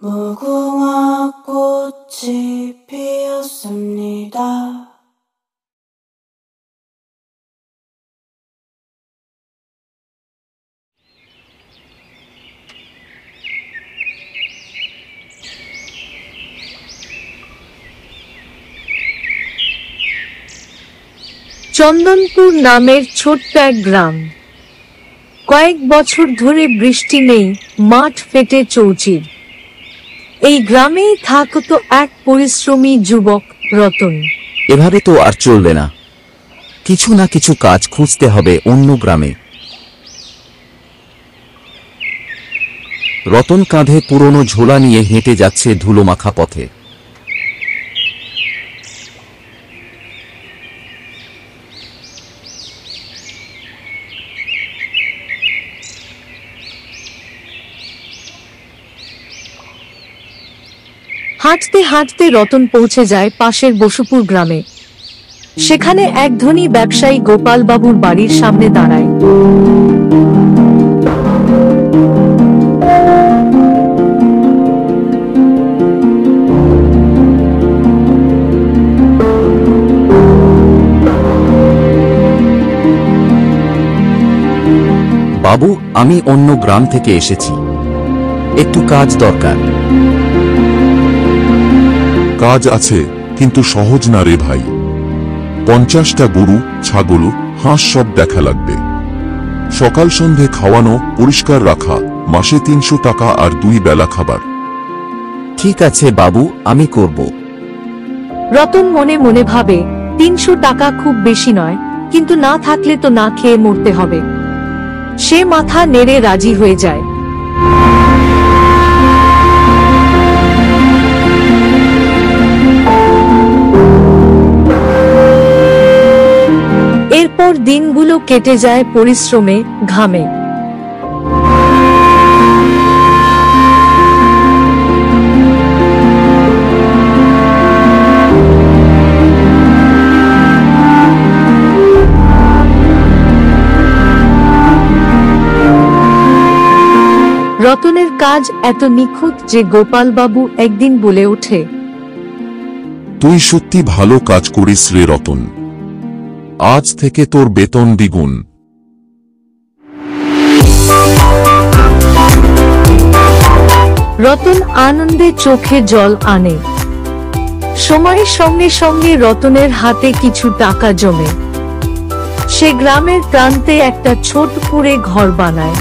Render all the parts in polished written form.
무궁화 꽃이 피었습니다. চন্দনপুর নামের ছোট্ট এক গ্রাম। কয়েক বছর ধরে বৃষ্টি নেই, মাঠ ফেটে চৌচির। এই গ্রামেই থাকতো এক পরিশ্রমী যুবক, রতন। এভাবে তো আর চলবে না, কিছু না কিছু কাজ খুঁজতে হবে অন্য গ্রামে। রতন কাঁধে পুরনো ঝোলা নিয়ে হেঁটে যাচ্ছে ধুলোমাখা পথে। হাঁটতে হাঁটতে রতন পৌঁছে যায় পাশের বসুপুর গ্রামে। সেখানে এক ধনী ব্যবসায়ী গোপাল বাবুর বাড়ির সামনে দাঁড়ায়। বাবু, আমি অন্য গ্রাম থেকে এসেছি, একটু কাজ দরকার। কাজ আছে, কিন্তু সহজ না রে ভাই। 50টা গরু, ছাগল, হাঁস সব দেখা লাগবে। সকাল সন্ধে খাওয়ানো, পরিষ্কার রাখা, মাসে 300 টাকা আর 2 বেলা খাবার। ঠিক আছে বাবু, আমি করব। রতন মনে মনে ভাবে, 300 টাকা খুব বেশি নয়, কিন্তু না থাকলে তো না খেয়ে মরতে হবে। সে মাথা নেড়ে রাজি হয়ে যায়। এরপর দিনগুলো কেটে যায় পরিশ্রমে, ঘামে। রতনের কাজ এত নিখুঁত যে গোপাল বাবু একদিন বলে ওঠে, তুই সত্যি ভালো কাজ করিস রে রতন, আজ থেকে তোর বেতন দ্বিগুণ। রতন আনন্দে চোখে জল আনে। সময়ের সঙ্গে সঙ্গে রতনের হাতে কিছু টাকা জমে। সে গ্রামের প্রান্তে একটা ছোট কুঁড়ে ঘর বানায়।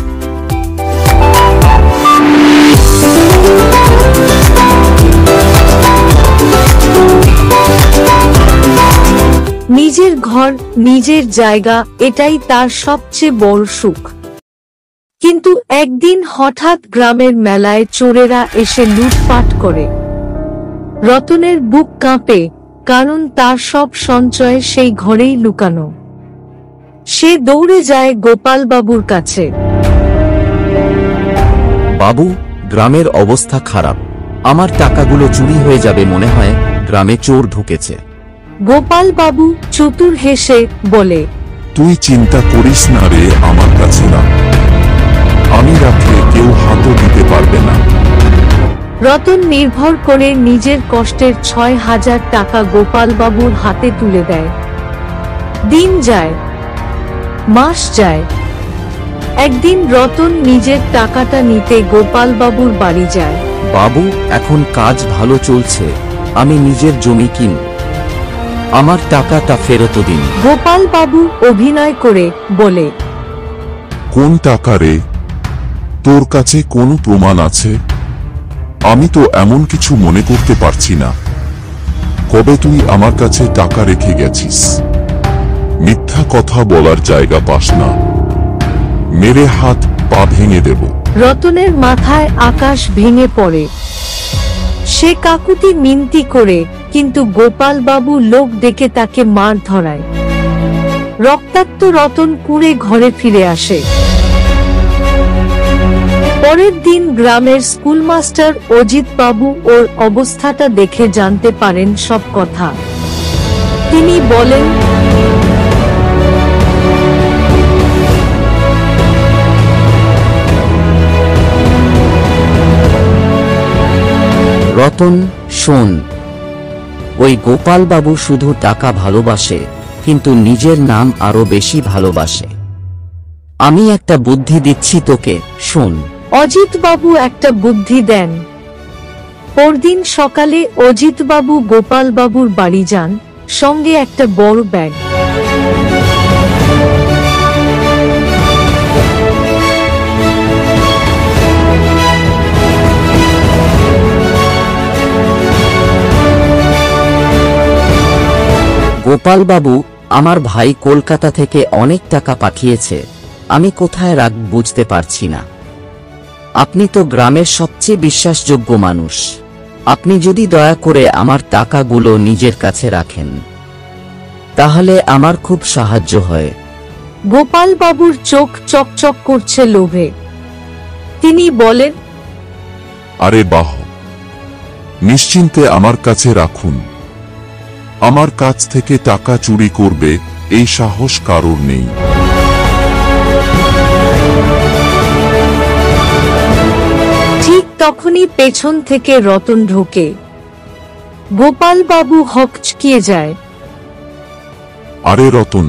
নিজের ঘর, নিজের জায়গা, এটাই তার সবচেয়ে বড় সুখ। কিন্তু একদিন হঠাৎ গ্রামের মেলায় চোরেরা এসে লুটপাট করে। রতনের বুক কাঁপে, কারণ তার সব সঞ্চয় সেই ঘরেই লুকানো। সে দৌড়ে যায় গোপাল বাবুর কাছে। বাবু, গ্রামের অবস্থা খারাপ, আমার টাকাগুলো চুরি হয়ে যাবে মনে হয়, গ্রামে চোর ঢুকেছে। গোপাল বাবু চতুর হেসে বলে, তুই চিন্তা করিস না রে, আমার কাছে রাখ, আমি রাখলে কেউ হাতও দিতে পারবে না। রতন নির্ভর করে নিজের কষ্টের 6000 টাকা গোপাল বাবুর হাতে তুলে দেয়। দিন যায়, মাস যায়। একদিন রতন নিজের টাকাটা নিতে গোপাল বাবুর বাড়ি যায়। বাবু, এখন কাজ ভালো চলছে, আমি নিজের জমি কিনব, আমার টাকাটা ফেরত দিন। গোপাল বাবু অভিনয় করে বলে, কোন টাকা রে? তোর কাছে কোনো প্রমাণ আছে? আমি তো এমন কিছু মনে করতে পারছি না। কবে তুই আমার কাছে টাকা রেখে গেছিস? মিথ্যা কথা বলার জায়গা পাস না, মেরে হাত পা ভেঙে দেব। রতনের মাথায় আকাশ ভেঙে পড়ে। সে কাকুতি মিনতি করে, কিন্তু গোপাল বাবু লোক ডেকে তাকে মার ধরায়। রক্তাক্ত রতন কুঁড়ে ঘরে ফিরে আসে। পরের দিন গ্রামের স্কুলমাস্টার অজিত বাবু ওর অবস্থাটা দেখে জানতে পারেন সব কথা। তিনি বলেন, রতন, শোন, ওই গোপালবাবু শুধু টাকা ভালোবাসে, কিন্তু নিজের নাম আরো বেশি ভালোবাসে। আমি একটা বুদ্ধি দিচ্ছি তোকে, শোন। অজিতবাবু একটা বুদ্ধি দেন। পরদিন সকালে অজিতবাবু গোপালবাবুর বাড়ি যান, সঙ্গে একটা বড় ব্যাগ। গোপালবাবু, আমার ভাই কলকাতা থেকে অনেক টাকা পাঠিয়েছে, আমি কোথায় রাখ বুঝতে পারছি না। আপনি তো গ্রামের সবচেয়ে বিশ্বাসযোগ্য মানুষ, আপনি যদি দয়া করে আমার টাকাগুলো নিজের কাছে রাখেন, তাহলে আমার খুব সাহায্য হয়। গোপালবাবুর চোখ চকচক করছে লোভে। তিনি বলেন, আরে বাহ, নিশ্চিন্তে আমার কাছে রাখুন। আমার কাছ থেকে টাকা চুরি করবে এই সাহস কারোর নেই। ঠিক তখনই পেছন থেকে রতন ঢোকে। গোপালবাবু হকচকিয়ে যায়। আরে রতন,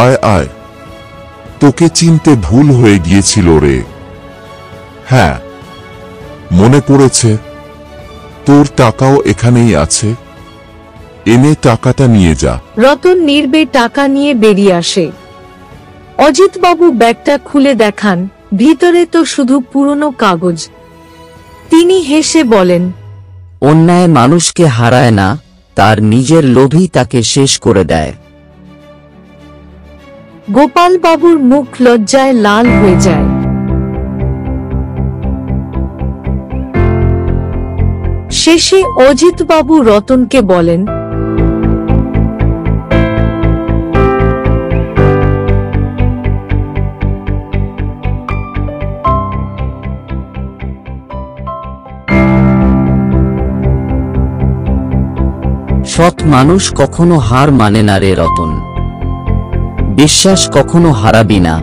আয় আয়, তোকে চিনতে ভুল হয়ে গিয়েছিল রে। হ্যাঁ, মনে পড়েছে, তোর টাকাও এখানেই আছে, এনে টাকাটা নিয়ে যা। রতন নির্বে টাকা নিয়ে বেরিয়ে আসে। অজিতবাবু ব্যাগটা খুলে দেখান, ভিতরে তো শুধু পুরনো কাগজ। তিনি হেসে বলেন, অন্যায় মানুষকে হারায় না, তার নিজের লোভই তাকে শেষ করে দেয়। গোপালবাবুর মুখ লজ্জায় লাল হয়ে যায়। শেষে অজিতবাবু রতনকে বলেন, সৎ মানুষ কখনো হার মানে না রে রতন, বিশ্বাস কখনো হারাবি না।